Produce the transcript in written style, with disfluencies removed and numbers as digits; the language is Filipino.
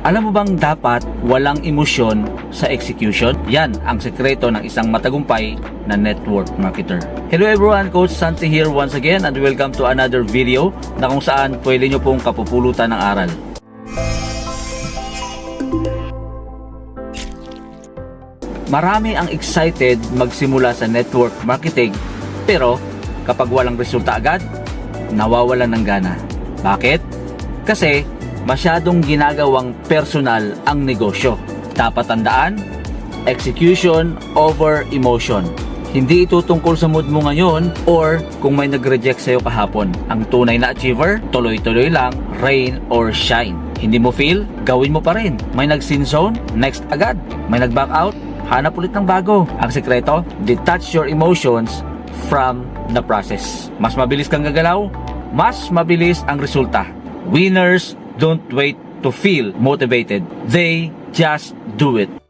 Alam mo bang dapat walang emosyon sa execution? Yan ang sekreto ng isang matagumpay na network marketer. Hello everyone, Coach Santi here once again and welcome to another video na kung saan pwede nyo pong kapupulutan ng aral. Marami ang excited magsimula sa network marketing pero kapag walang resulta agad, nawawalan ng gana. Bakit? Kasi masyadong ginagawang personal ang negosyo. Dapat tandaan, execution over emotion. Hindi ito tungkol sa mood mo ngayon or kung may nag-reject sa'yo kahapon. Ang tunay na achiever, tuloy-tuloy lang, rain or shine. Hindi mo feel? Gawin mo pa rin. May nag-sin zone? Next agad. May nag-back out? Hanap ulit ng bago. Ang sekreto, detach your emotions from the process. Mas mabilis kang gagalaw, mas mabilis ang resulta. Winners don't wait to feel motivated. They just do it.